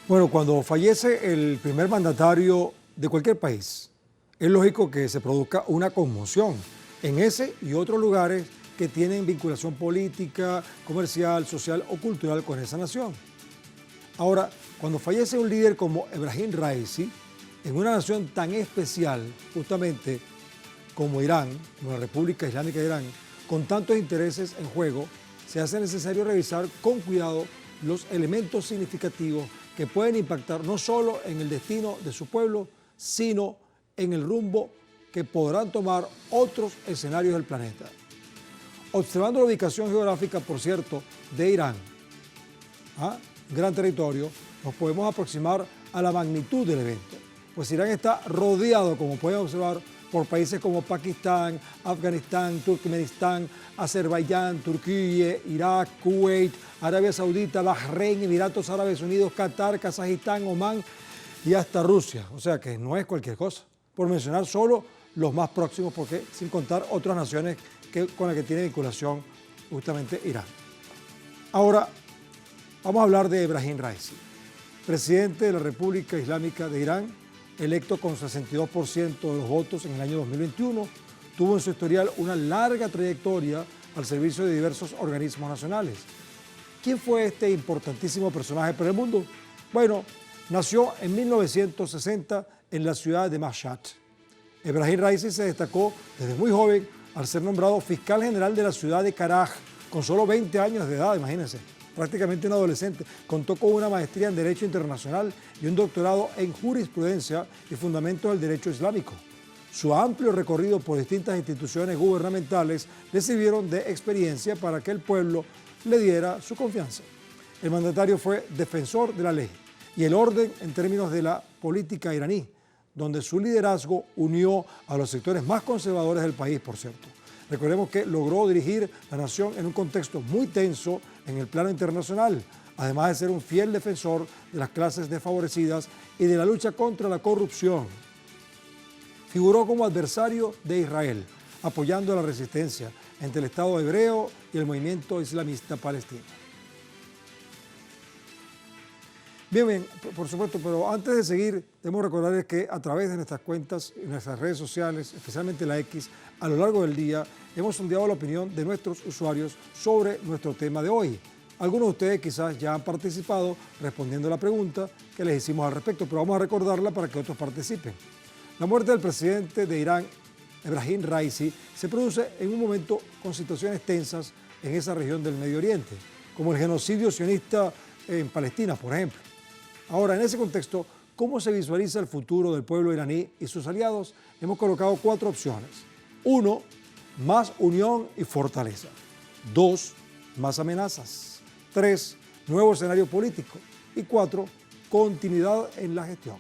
Bueno, cuando fallece el primer mandatario de cualquier país, es lógico que se produzca una conmoción en ese y otros lugares que tienen vinculación política, comercial, social o cultural con esa nación. Ahora, cuando fallece un líder como Ebrahim Raisi, en una nación tan especial, justamente como Irán, como la República Islámica de Irán, con tantos intereses en juego, se hace necesario revisar con cuidado los elementos significativos que pueden impactar no solo en el destino de su pueblo, sino en el rumbo que podrán tomar otros escenarios del planeta. Observando la ubicación geográfica, por cierto, de Irán, gran territorio, nos podemos aproximar a la magnitud del evento, pues Irán está rodeado, como pueden observar, por países como Pakistán, Afganistán, Turkmenistán, Azerbaiyán, Turquía, Irak, Kuwait, Arabia Saudita, Bahrein, Emiratos Árabes Unidos, Qatar, Kazajistán, Omán y hasta Rusia. O sea que no es cualquier cosa, por mencionar solo los más próximos, porque sin contar otras naciones con las que tiene vinculación justamente Irán. Ahora, vamos a hablar de Ebrahim Raisi, presidente de la República Islámica de Irán, electo con 62% de los votos en el año 2021, tuvo en su historial una larga trayectoria al servicio de diversos organismos nacionales. ¿Quién fue este importantísimo personaje para el mundo? Bueno, nació en 1960 en la ciudad de Mashhad. Ebrahim Raisi se destacó desde muy joven al ser nombrado fiscal general de la ciudad de Karaj, con solo 20 años de edad, imagínense, prácticamente un adolescente. Contó con una maestría en Derecho Internacional y un doctorado en Jurisprudencia y Fundamentos del Derecho Islámico. Su amplio recorrido por distintas instituciones gubernamentales le sirvieron de experiencia para que el pueblo le diera su confianza. El mandatario fue defensor de la ley y el orden en términos de la política iraní, donde su liderazgo unió a los sectores más conservadores del país, por cierto. Recordemos que logró dirigir la nación en un contexto muy tenso en el plano internacional, además de ser un fiel defensor de las clases desfavorecidas y de la lucha contra la corrupción. Figuró como adversario de Israel, apoyando la resistencia entre el Estado hebreo y el movimiento islamista palestino. Bien, por supuesto, pero antes de seguir, debemos recordarles que a través de nuestras cuentas y nuestras redes sociales, especialmente la X, a lo largo del día hemos sondeado la opinión de nuestros usuarios sobre nuestro tema de hoy. Algunos de ustedes quizás ya han participado respondiendo a la pregunta que les hicimos al respecto, pero vamos a recordarla para que otros participen. La muerte del presidente de Irán, Ebrahim Raisi, se produce en un momento con situaciones tensas en esa región del Medio Oriente, como el genocidio sionista en Palestina, por ejemplo. Ahora, en ese contexto, ¿cómo se visualiza el futuro del pueblo iraní y sus aliados? Hemos colocado 4 opciones. 1, más unión y fortaleza. 2, más amenazas. 3, nuevo escenario político. Y 4, continuidad en la gestión.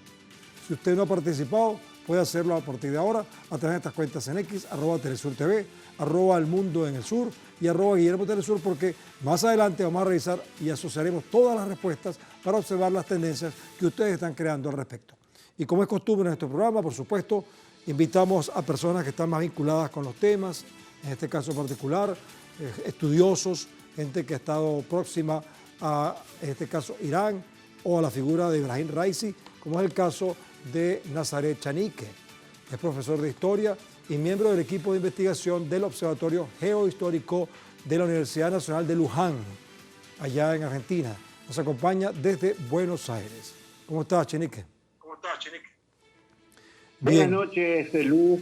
Si usted no ha participado, puede hacerlo a partir de ahora a través de estas cuentas en X, @TelesurTV, @ElMundoEnElSur y @GuillermoTelesur, porque más adelante vamos a revisar y asociaremos todas las respuestas para observar las tendencias que ustedes están creando al respecto. Y como es costumbre en nuestro programa, por supuesto, invitamos a personas que están más vinculadas con los temas, en este caso particular, estudiosos, gente que ha estado próxima a, en este caso, Irán o a la figura de Ebrahim Raisi, como es el caso de Nazareth Chanique. Es profesor de Historia y miembro del equipo de investigación del Observatorio Geohistórico de la Universidad Nacional de Luján, allá en Argentina. Nos acompaña desde Buenos Aires. ¿Cómo estás, Chanique? Buenas noches, Luz.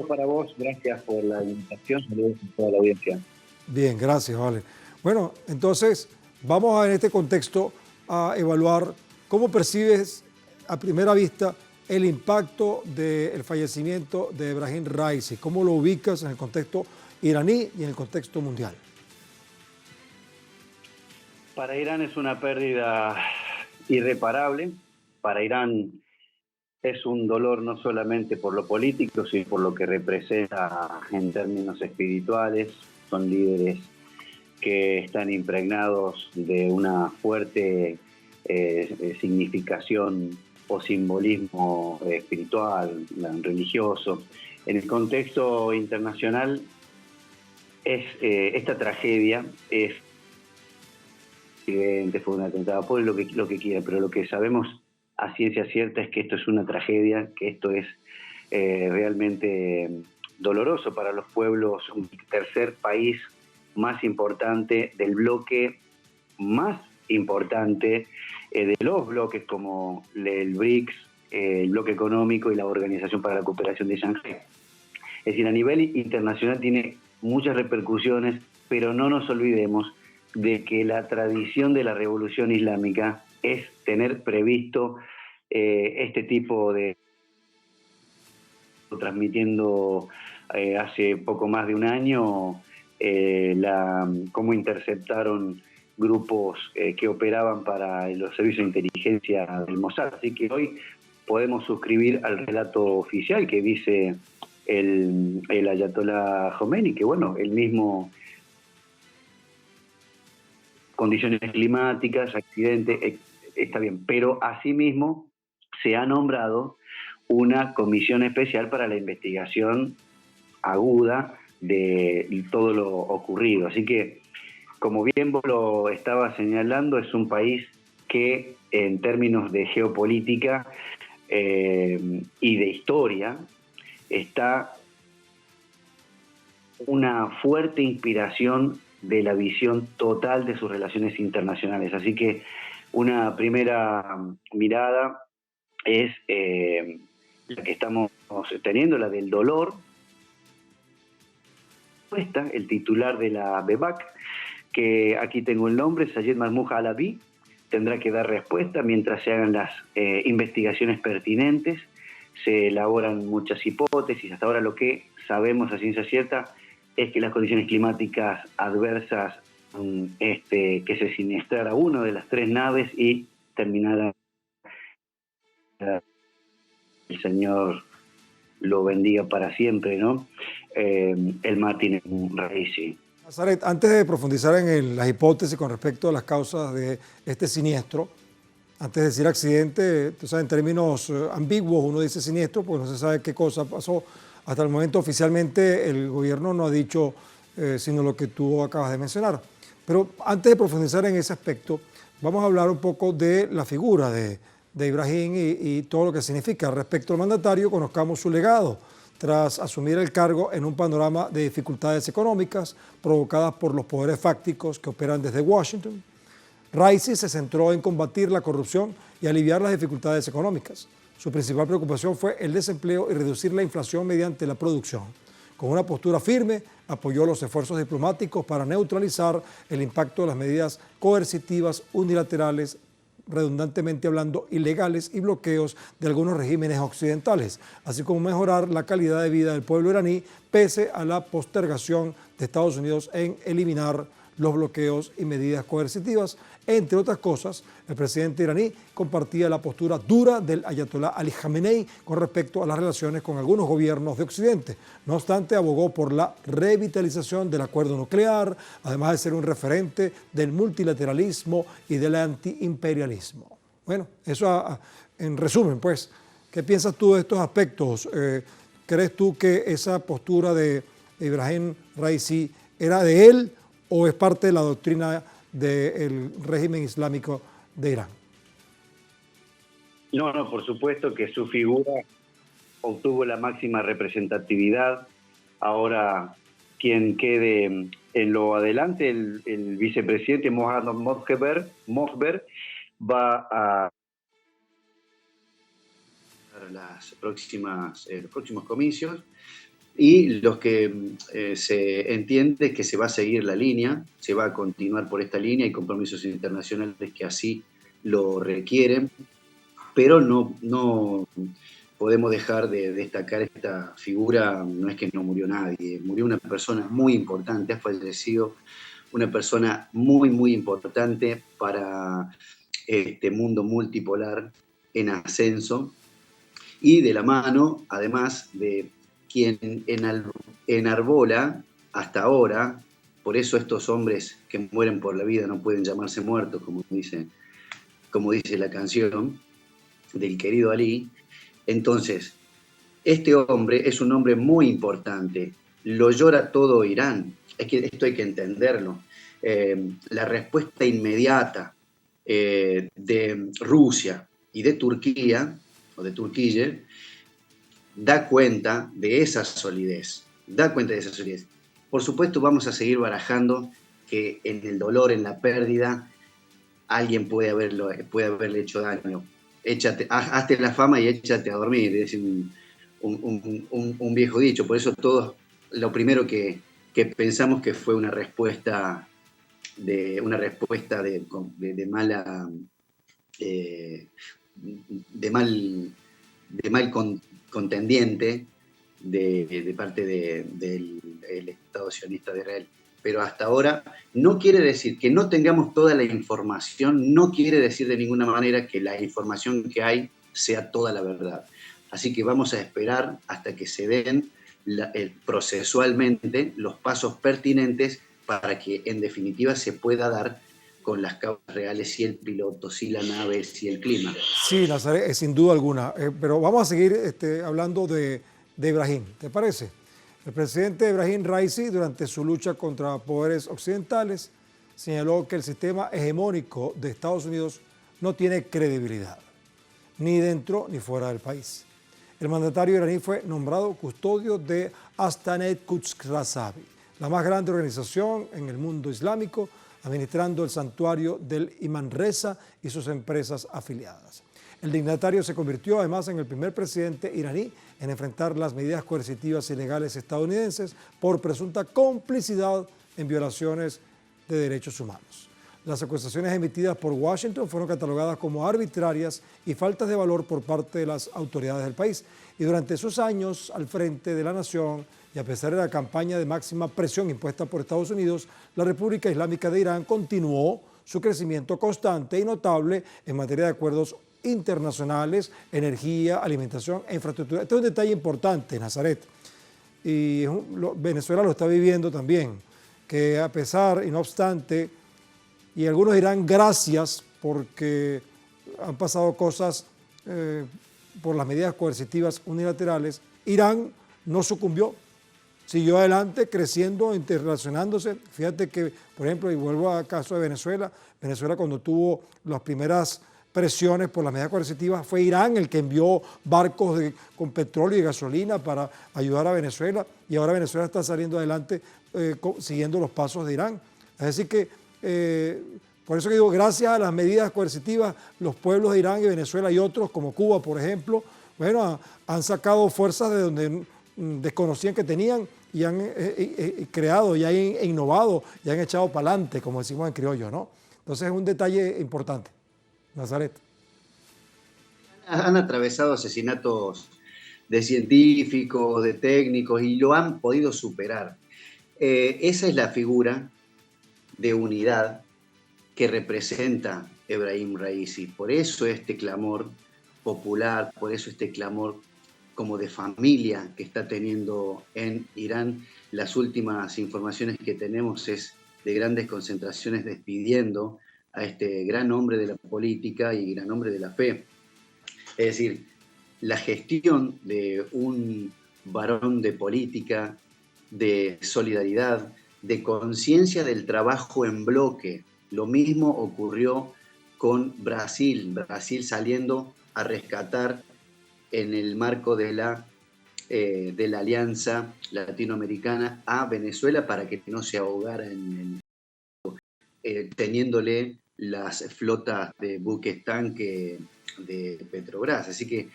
Para vos, gracias por la invitación. Saludos a toda la audiencia. Bien, gracias, vale. Bueno, entonces vamos en este contexto a evaluar cómo percibes a primera vista el impacto del fallecimiento de Ebrahim Raisi. ¿Cómo lo ubicas en el contexto iraní y en el contexto mundial? Para Irán es una pérdida irreparable. Para Irán es un dolor no solamente por lo político, sino por lo que representa en términos espirituales. Son líderes que están impregnados de una fuerte significación o simbolismo espiritual, religioso. En el contexto internacional, esta tragedia es accidente, fue un atentado, fue lo que quiera, pero lo que sabemos a ciencia cierta es que esto es una tragedia, que esto es realmente doloroso para los pueblos, un tercer país más importante del bloque más importante de los bloques como el BRICS, el bloque económico y la Organización para la Cooperación de Shanghái. Es decir, a nivel internacional tiene muchas repercusiones, pero no nos olvidemos de que la tradición de la revolución islámica es tener previsto este tipo de... transmitiendo hace poco más de un año cómo interceptaron grupos que operaban para los servicios de inteligencia del Mossad. Así que hoy podemos suscribir al relato oficial que dice el ayatolá Khomeini, que bueno, el mismo, condiciones climáticas, accidentes, está bien, pero asimismo se ha nombrado una comisión especial para la investigación aguda de todo lo ocurrido. Así que, como bien vos lo estabas señalando, es un país que en términos de geopolítica y de historia está una fuerte inspiración de la visión total de sus relaciones internacionales. Así que una primera mirada es la que estamos teniendo, la del dolor. El titular de la BEBAC, que aquí tengo el nombre, Sayed Mahmoud Halabi, tendrá que dar respuesta mientras se hagan las investigaciones pertinentes. Se elaboran muchas hipótesis. Hasta ahora lo que sabemos a ciencia cierta es que las condiciones climáticas adversas que se siniestrara una de las 3 naves y terminara, el Señor lo bendiga para siempre, ¿no? El Martin Raisi. Nazaret, antes de profundizar en las hipótesis con respecto a las causas de este siniestro, antes de decir accidente, tú sabes, en términos ambiguos, uno dice siniestro porque no se sabe qué cosa pasó. Hasta el momento oficialmente el gobierno no ha dicho sino lo que tú acabas de mencionar. Pero antes de profundizar en ese aspecto, vamos a hablar un poco de la figura de Ibrahim y todo lo que significa. Respecto al mandatario, conozcamos su legado tras asumir el cargo en un panorama de dificultades económicas provocadas por los poderes fácticos que operan desde Washington. Raisi se centró en combatir la corrupción y aliviar las dificultades económicas. Su principal preocupación fue el desempleo y reducir la inflación mediante la producción. Con una postura firme, apoyó los esfuerzos diplomáticos para neutralizar el impacto de las medidas coercitivas unilaterales, redundantemente hablando, ilegales y bloqueos de algunos regímenes occidentales, así como mejorar la calidad de vida del pueblo iraní pese a la postergación de Estados Unidos en eliminar los bloqueos y medidas coercitivas. Entre otras cosas, el presidente iraní compartía la postura dura del ayatolá Ali Khamenei con respecto a las relaciones con algunos gobiernos de Occidente. No obstante, abogó por la revitalización del acuerdo nuclear, además de ser un referente del multilateralismo y del antiimperialismo. Bueno, eso en resumen, pues, ¿qué piensas tú de estos aspectos? ¿Crees tú que esa postura de Ibrahim Raisi era de él o es parte de la doctrina del régimen islámico de Irán? No, por supuesto que su figura obtuvo la máxima representatividad. Ahora, quien quede en lo adelante, el vicepresidente Mohammad Mokhber va a los próximos comicios, y los que se entiende que se va a seguir la línea, se va a continuar por esta línea y compromisos internacionales que así lo requieren, pero no podemos dejar de destacar esta figura. No es que no murió nadie, murió una persona muy importante, ha fallecido una persona muy, muy importante para este mundo multipolar en ascenso, y de la mano, además, de quien enarbola hasta ahora, por eso estos hombres que mueren por la vida no pueden llamarse muertos, como dice la canción del querido Ali. Entonces, este hombre es un hombre muy importante, lo llora todo Irán, es que esto hay que entenderlo. la respuesta inmediata de Rusia y de Turquía, o de Turquía, da cuenta de esa solidez, Por supuesto, vamos a seguir barajando que en el dolor, en la pérdida, alguien puede haberle hecho daño. Hazte la fama y échate a dormir, es decir, un viejo dicho. Por eso todos, lo primero que pensamos que fue una respuesta de mala, de mal contendiente de parte del Estado sionista de Israel. Pero hasta ahora no quiere decir que no tengamos toda la información, no quiere decir de ninguna manera que la información que hay sea toda la verdad. Así que vamos a esperar hasta que se den procesualmente los pasos pertinentes para que en definitiva se pueda dar con las causas reales, si el piloto, si la nave, si el clima. Sí, Nazaret, sin duda alguna. Pero vamos a seguir hablando de Ebrahim, ¿te parece? El presidente Ebrahim Raisi, durante su lucha contra poderes occidentales, señaló que el sistema hegemónico de Estados Unidos no tiene credibilidad, ni dentro ni fuera del país. El mandatario iraní fue nombrado custodio de Astanet Quds-Rasavi, la más grande organización en el mundo islámico, administrando el santuario del Imán Reza y sus empresas afiliadas. El dignatario se convirtió además en el primer presidente iraní en enfrentar las medidas coercitivas ilegales estadounidenses por presunta complicidad en violaciones de derechos humanos. Las acusaciones emitidas por Washington fueron catalogadas como arbitrarias y faltas de valor por parte de las autoridades del país. Y durante sus años al frente de la nación, y a pesar de la campaña de máxima presión impuesta por Estados Unidos, la República Islámica de Irán continuó su crecimiento constante y notable en materia de acuerdos internacionales, energía, alimentación e infraestructura. Este es un detalle importante, Nazaret, y Venezuela lo está viviendo también, que a pesar y no obstante, y algunos dirán gracias porque han pasado cosas por las medidas coercitivas unilaterales, Irán no sucumbió, siguió adelante creciendo, interrelacionándose. Fíjate que, por ejemplo, y vuelvo al caso de Venezuela, Venezuela cuando tuvo las primeras presiones por las medidas coercitivas, fue Irán el que envió barcos con petróleo y gasolina para ayudar a Venezuela, y ahora Venezuela está saliendo adelante siguiendo los pasos de Irán. Es decir que, por eso que digo, gracias a las medidas coercitivas, los pueblos de Irán y Venezuela y otros, como Cuba, por ejemplo, bueno, han sacado fuerzas de donde desconocían que tenían y han creado y han innovado y han echado para adelante, como decimos en criollo, ¿no? Entonces es un detalle importante. Nazaret. Han atravesado asesinatos de científicos, de técnicos, y lo han podido superar. Esa es la figura de unidad que representa Ebrahim Raisi. Por eso este clamor popular, por eso este clamor como de familia que está teniendo en Irán. Las últimas informaciones que tenemos es de grandes concentraciones despidiendo a este gran hombre de la política y gran hombre de la fe. Es decir, la gestión de un varón de política, de solidaridad, de conciencia del trabajo en bloque. Lo mismo ocurrió con Brasil. Brasil saliendo a rescatar en el marco de la Alianza Latinoamericana a Venezuela para que no se ahogara teniéndole las flotas de buques tanque de Petrobras. Así que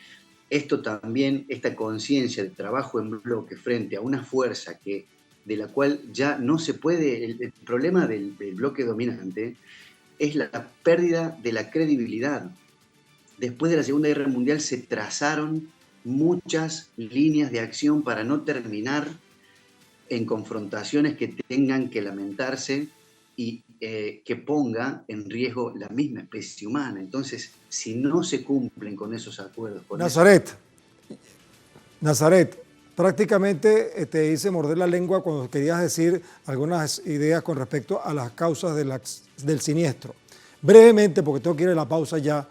esto también, esta conciencia de trabajo en bloque frente a una fuerza de la cual ya no se puede, el problema del bloque dominante es la pérdida de la credibilidad. Después de la Segunda Guerra Mundial se trazaron muchas líneas de acción para no terminar en confrontaciones que tengan que lamentarse y que ponga en riesgo la misma especie humana. Entonces, si no se cumplen con esos acuerdos... Nazaret, prácticamente te hice morder la lengua cuando querías decir algunas ideas con respecto a las causas del siniestro. Brevemente, porque tengo que ir a la pausa ya,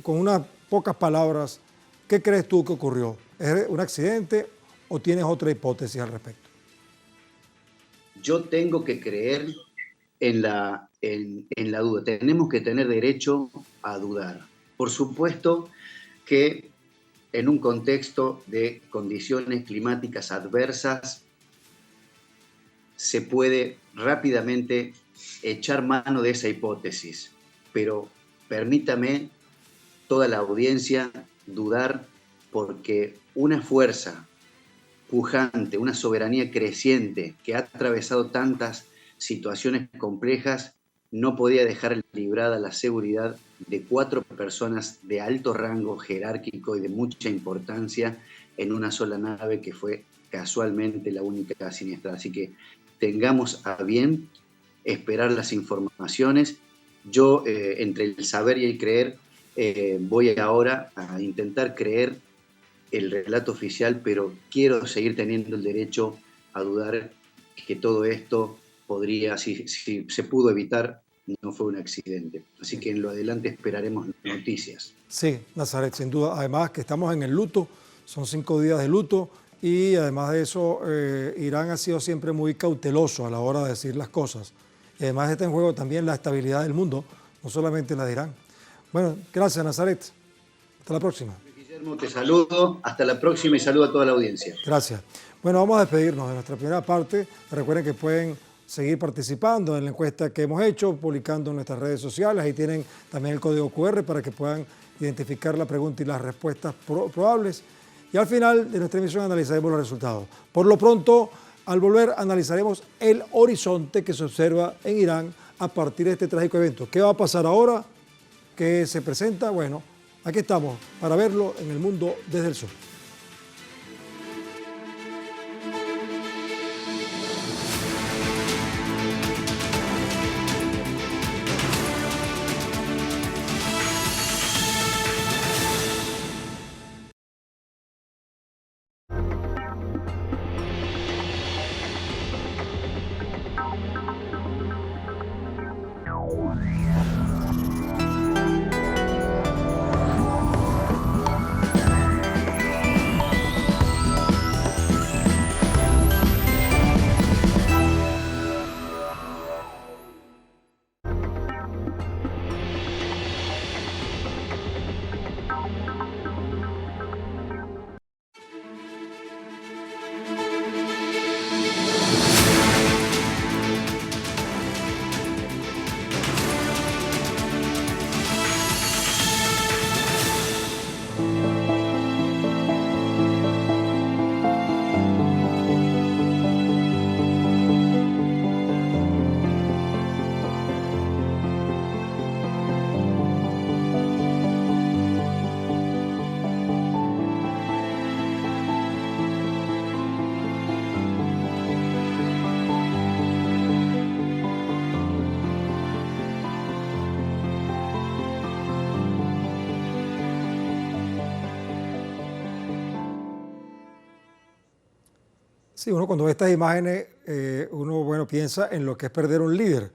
con unas pocas palabras, ¿qué crees tú que ocurrió? ¿Es un accidente o tienes otra hipótesis al respecto? Yo tengo que creer en la duda. Tenemos que tener derecho a dudar. Por supuesto que en un contexto de condiciones climáticas adversas se puede rápidamente echar mano de esa hipótesis, pero permítame, toda la audiencia, dudar, porque una fuerza pujante, una soberanía creciente que ha atravesado tantas situaciones complejas, no podía dejar librada la seguridad de 4 personas de alto rango jerárquico y de mucha importancia en una sola nave que fue casualmente la única siniestrada. Así que tengamos a bien esperar las informaciones. Yo, entre el saber y el creer, voy ahora a intentar creer el relato oficial, pero quiero seguir teniendo el derecho a dudar que todo esto podría, si se pudo evitar, no fue un accidente. Así que en lo adelante esperaremos noticias. Sí, Nazaret, sin duda. Además que estamos en el luto, son 5 días de luto y además de eso, Irán ha sido siempre muy cauteloso a la hora de decir las cosas. Y además está en juego también la estabilidad del mundo, no solamente la de Irán. Bueno, gracias, Nazaret. Hasta la próxima. Guillermo, te saludo. Hasta la próxima y saludo a toda la audiencia. Gracias. Bueno, vamos a despedirnos de nuestra primera parte. Recuerden que pueden seguir participando en la encuesta que hemos hecho, publicando en nuestras redes sociales. Ahí tienen también el código QR para que puedan identificar la pregunta y las respuestas probables. Y al final de nuestra emisión analizaremos los resultados. Por lo pronto, al volver, analizaremos el horizonte que se observa en Irán a partir de este trágico evento. ¿Qué va a pasar ahora? ¿Qué se presenta? Bueno, aquí estamos para verlo en El Mundo desde el Sur. Sí, uno cuando ve estas imágenes, uno piensa en lo que es perder un líder.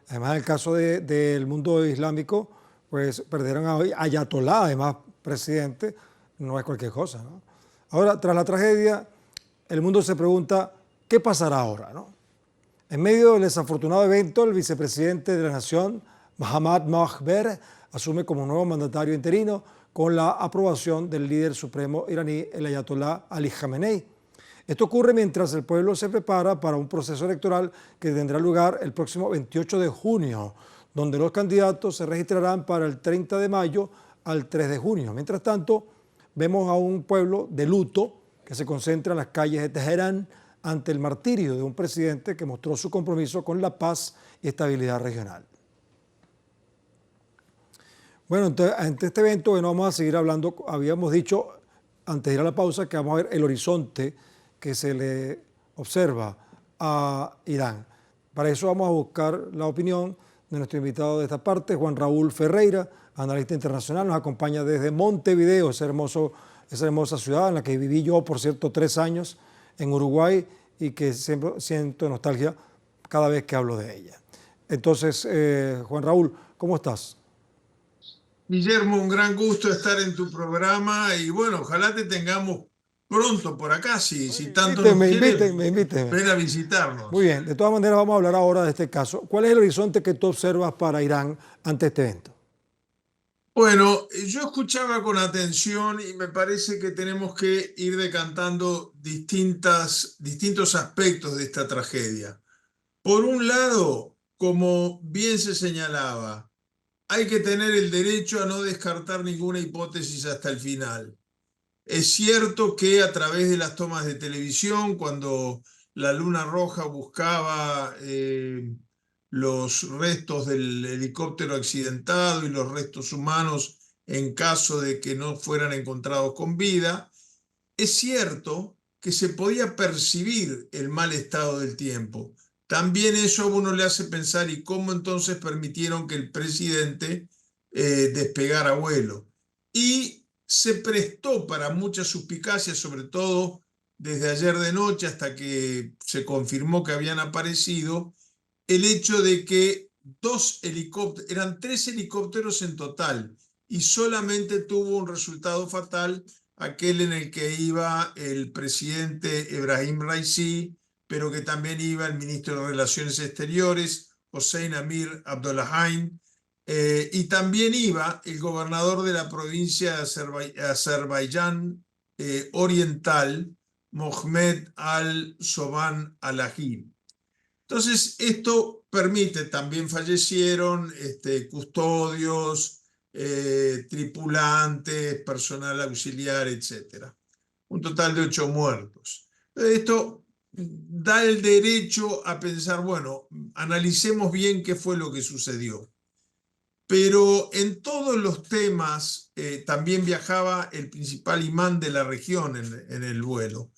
Además, en el caso del mundo islámico, pues perdieron a Ayatollah, además presidente, no es cualquier cosa, ¿no? Ahora, tras la tragedia, el mundo se pregunta, ¿qué pasará ahora, no? En medio del desafortunado evento, el vicepresidente de la nación, Mohammad Mokhber, asume como nuevo mandatario interino con la aprobación del líder supremo iraní, el Ayatollah Ali Khamenei. Esto ocurre mientras el pueblo se prepara para un proceso electoral que tendrá lugar el próximo 28 de junio, donde los candidatos se registrarán para el 30 de mayo al 3 de junio. Mientras tanto, vemos a un pueblo de luto que se concentra en las calles de Teherán ante el martirio de un presidente que mostró su compromiso con la paz y estabilidad regional. Bueno, entonces, ante este evento, vamos a seguir hablando. Habíamos dicho, antes de ir a la pausa, que vamos a ver el horizonte que se le observa a Irán. Para eso vamos a buscar la opinión de nuestro invitado de esta parte, Juan Raúl Ferreira, analista internacional, nos acompaña desde Montevideo, esa hermosa ciudad en la que viví yo, por cierto, 3 años en Uruguay y que siempre siento nostalgia cada vez que hablo de ella. Entonces, Juan Raúl, ¿cómo estás? Guillermo, un gran gusto estar en tu programa y bueno, ojalá te tengamos pronto por acá, si tanto nos Invítenme, quiere invítenme, invítenme. ven a Muy visitarnos. bien, de todas maneras vamos a hablar ahora de este caso. ¿Cuál es el horizonte que tú observas para Irán ante este evento? Bueno, yo escuchaba con atención y me parece que tenemos que ir decantando distintos aspectos de esta tragedia. Por un lado, como bien se señalaba, hay que tener el derecho a no descartar ninguna hipótesis hasta el final. Es cierto que a través de las tomas de televisión, cuando la Luna Roja buscaba los restos del helicóptero accidentado y los restos humanos en caso de que no fueran encontrados con vida, es cierto que se podía percibir el mal estado del tiempo. También eso a uno le hace pensar, ¿y cómo entonces permitieron que el presidente despegara vuelo? Y se prestó para muchas suspicacias, sobre todo desde ayer de noche hasta que se confirmó que habían aparecido, el hecho de que eran 3 helicópteros en total, y solamente tuvo un resultado fatal, aquel en el que iba el presidente Ebrahim Raisi, pero que también iba el ministro de Relaciones Exteriores, Hossein Amir Abdollahian, y también iba el gobernador de la provincia de Azerbaiyán Oriental, Mohamed al-Soban al-Ahim. Entonces, esto permite, también fallecieron custodios, tripulantes, personal auxiliar, etc. Un total de 8 muertos. Esto da el derecho a pensar, bueno, analicemos bien qué fue lo que sucedió. Pero en todos los temas también viajaba el principal imán de la región en el vuelo.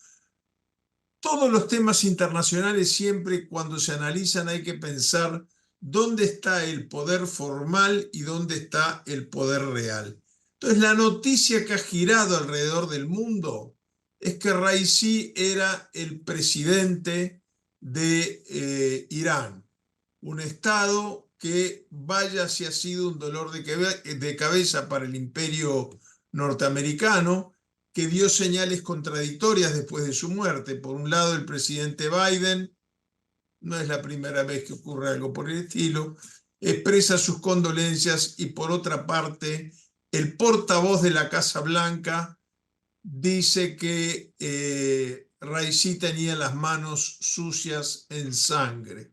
Todos los temas internacionales, siempre cuando se analizan hay que pensar dónde está el poder formal y dónde está el poder real. Entonces, la noticia que ha girado alrededor del mundo es que Raisi era el presidente de Irán, un estado que vaya si ha sido un dolor de cabeza para el imperio norteamericano, que dio señales contradictorias después de su muerte. Por un lado, el presidente Biden, no es la primera vez que ocurre algo por el estilo, expresa sus condolencias, y por otra parte, el portavoz de la Casa Blanca dice que Raisi tenía las manos sucias en sangre.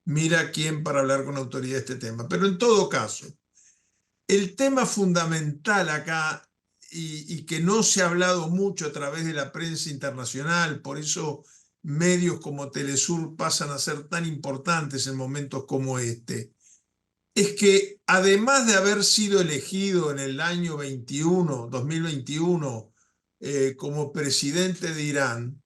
Mira quién para hablar con autoridad de este tema. Pero en todo caso, el tema fundamental acá, y que no se ha hablado mucho a través de la prensa internacional, por eso medios como Telesur pasan a ser tan importantes en momentos como este, es que además de haber sido elegido en el año 2021, como presidente de Irán,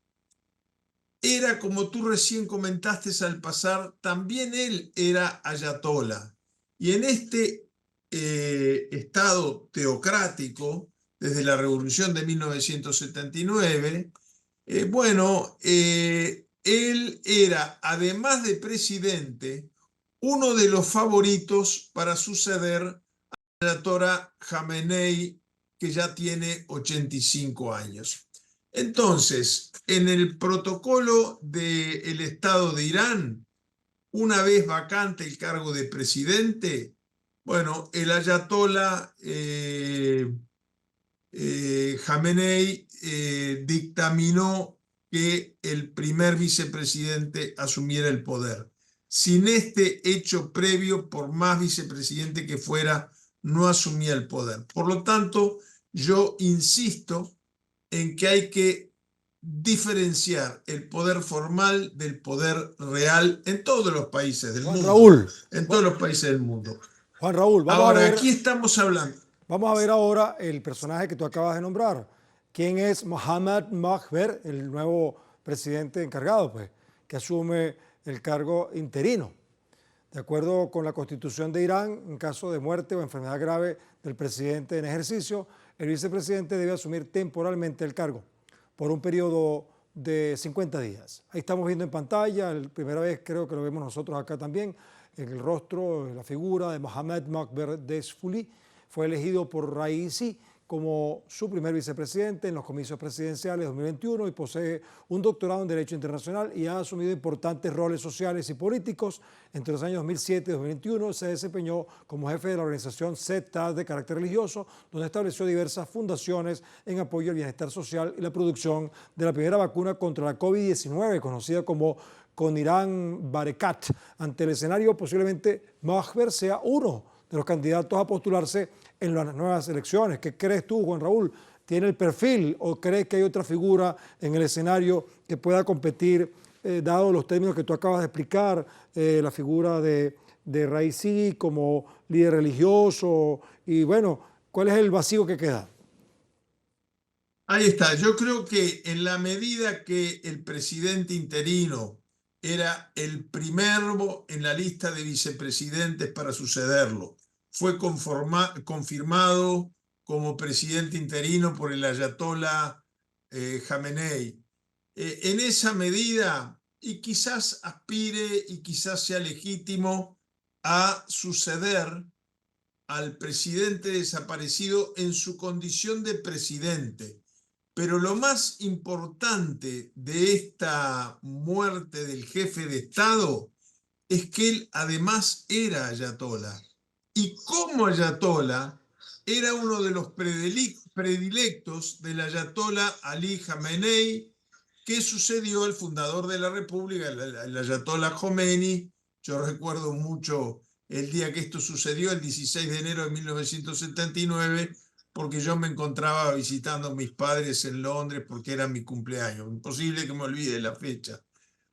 era, como tú recién comentaste al pasar, también él era ayatolá. Y en este estado teocrático, desde la revolución de 1979, él era, además de presidente, uno de los favoritos para suceder al ayatolá Jamenei, que ya tiene 85 años. Entonces, en el protocolo del Estado de Irán, una vez vacante el cargo de presidente, bueno, el ayatolá Jamenei dictaminó que el primer vicepresidente asumiera el poder. Sin este hecho previo, por más vicepresidente que fuera, no asumía el poder. Por lo tanto, yo insisto en que hay que diferenciar el poder formal del poder real en todos los países del mundo. Raúl, En todos los países del mundo. Juan Raúl, Ahora, aquí estamos hablando. Vamos a ver ahora el personaje que tú acabas de nombrar. ¿Quién es Mohammad Mokhber, el nuevo presidente encargado, pues, que asume el cargo interino? De acuerdo con la Constitución de Irán, en caso de muerte o enfermedad grave del presidente en ejercicio, el vicepresidente debe asumir temporalmente el cargo por un periodo de 50 días. Ahí estamos viendo en pantalla, la primera vez creo que lo vemos nosotros acá también, en el rostro, la figura de Mohammad Mokhber Desfuli. Fue elegido por Raisi como su primer vicepresidente en los comicios presidenciales de 2021 y posee un doctorado en Derecho Internacional y ha asumido importantes roles sociales y políticos. Entre los años 2007 y 2021 se desempeñó como jefe de la organización ZTAD de carácter religioso, donde estableció diversas fundaciones en apoyo al bienestar social y la producción de la primera vacuna contra la COVID-19, conocida como Coniran Barekat. Ante el escenario, posiblemente Mahber sea uno de los candidatos a postularse en las nuevas elecciones. ¿Qué crees tú, Juan Raúl? ¿Tiene el perfil o crees que hay otra figura en el escenario que pueda competir, dado los términos que tú acabas de explicar, la figura de Raisi como líder religioso? Y bueno, ¿cuál es el vacío que queda? Ahí está. Yo creo que en la medida que el presidente interino era el primero en la lista de vicepresidentes para sucederlo, fue confirmado como presidente interino por el ayatolá Jamenei. En esa medida, y quizás aspire y quizás sea legítimo a suceder al presidente desaparecido en su condición de presidente. Pero lo más importante de esta muerte del jefe de Estado es que él además era ayatolá. Y como ayatolá era uno de los predilectos del ayatolá Ali Khamenei, que sucedió al fundador de la República, el ayatolá Khomeini. Yo recuerdo mucho el día que esto sucedió, el 16 de enero de 1979, porque yo me encontraba visitando a mis padres en Londres porque era mi cumpleaños. Imposible que me olvide la fecha.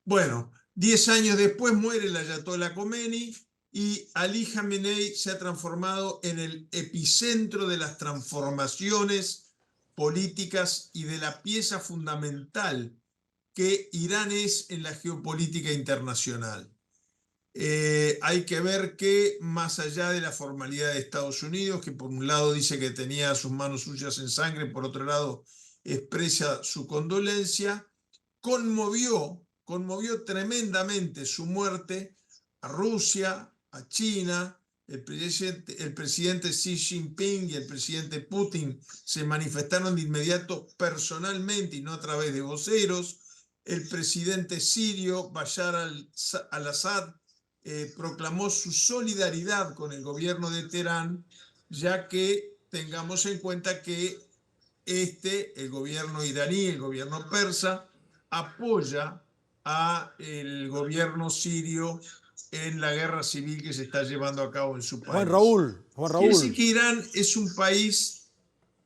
Bueno, 10 años después muere el ayatolá Khomeini y Ali Khamenei se ha transformado en el epicentro de las transformaciones políticas y de la pieza fundamental que Irán es en la geopolítica internacional. Hay que ver que más allá de la formalidad de Estados Unidos, que por un lado dice que tenía sus manos suyas en sangre, por otro lado expresa su condolencia, conmovió tremendamente su muerte a Rusia, a China. El presidente Xi Jinping y el presidente Putin se manifestaron de inmediato personalmente y no a través de voceros. El presidente sirio Bashar al-Assad proclamó su solidaridad con el gobierno de Teherán, ya que tengamos en cuenta que el gobierno iraní, el gobierno persa, apoya al gobierno sirio en la guerra civil que se está llevando a cabo en su país. Juan Raúl. Quiere decir que Irán es un país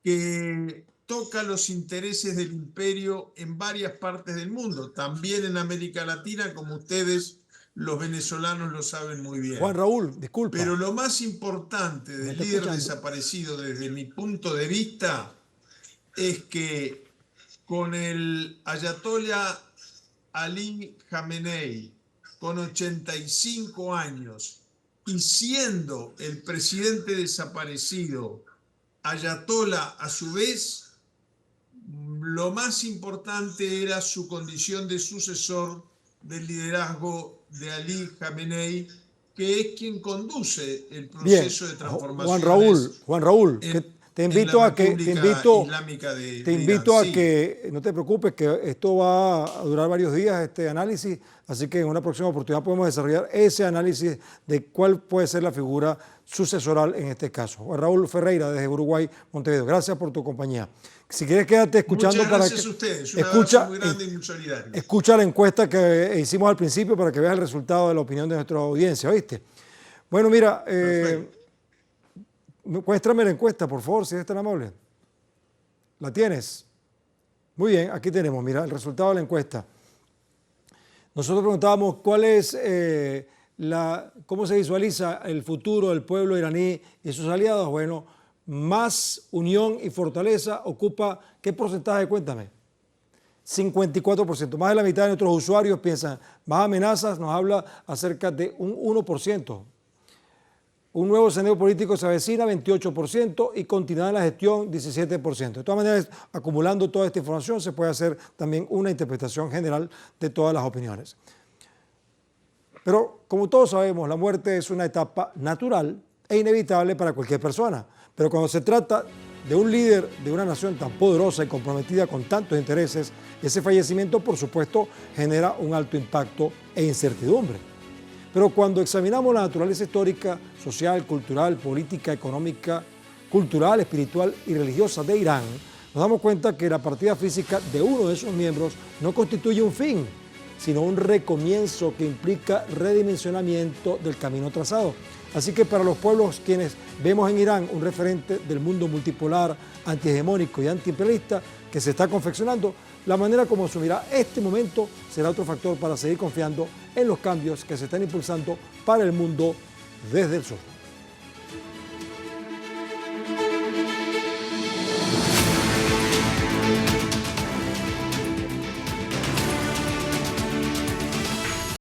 que toca los intereses del imperio en varias partes del mundo, también en América Latina, como ustedes los venezolanos lo saben muy bien. Juan Raúl, disculpa. Pero lo más importante del líder desaparecido desde mi punto de vista es que con el ayatolá Ali Khamenei, con 85 años, y siendo el presidente desaparecido ayatolá a su vez, lo más importante era su condición de sucesor del liderazgo de Ali Khamenei, que es quien conduce el proceso de transformación. Juan Raúl, te invito a que no te preocupes, que esto va a durar varios días, este análisis, así que en una próxima oportunidad podemos desarrollar ese análisis de cuál puede ser la figura sucesoral en este caso. Juan Raúl Ferreira, desde Uruguay, Montevideo, gracias por tu compañía. Si quieres, quédate escuchando. Muchas gracias a ustedes. Un abrazo muy grande y muy solidario. Escucha la encuesta que hicimos al principio para que veas el resultado de la opinión de nuestra audiencia, ¿viste? Bueno, mira, muéstrame la encuesta, por favor, si eres tan amable. ¿La tienes? Muy bien, aquí tenemos, mira, el resultado de la encuesta. Nosotros preguntábamos cuál es cómo se visualiza el futuro del pueblo iraní y sus aliados. Bueno, más unión y fortaleza ocupa, ¿qué porcentaje? Cuéntame. 54%. Más de la mitad de nuestros usuarios piensan, más amenazas nos habla acerca de un 1%. Un nuevo escenario político se avecina, 28%, y continuar en la gestión, 17%. De todas maneras, acumulando toda esta información, se puede hacer también una interpretación general de todas las opiniones. Pero, como todos sabemos, la muerte es una etapa natural e inevitable para cualquier persona. Pero cuando se trata de un líder de una nación tan poderosa y comprometida con tantos intereses, ese fallecimiento, por supuesto, genera un alto impacto e incertidumbre. Pero cuando examinamos la naturaleza histórica, social, cultural, política, económica, cultural, espiritual y religiosa de Irán, nos damos cuenta que la partida física de uno de sus miembros no constituye un fin, sino un recomienzo que implica redimensionamiento del camino trazado. Así que para los pueblos quienes vemos en Irán un referente del mundo multipolar, antihegemónico y antiimperialista que se está confeccionando, la manera como asumirá este momento será otro factor para seguir confiando en los cambios que se están impulsando para el mundo desde el sur.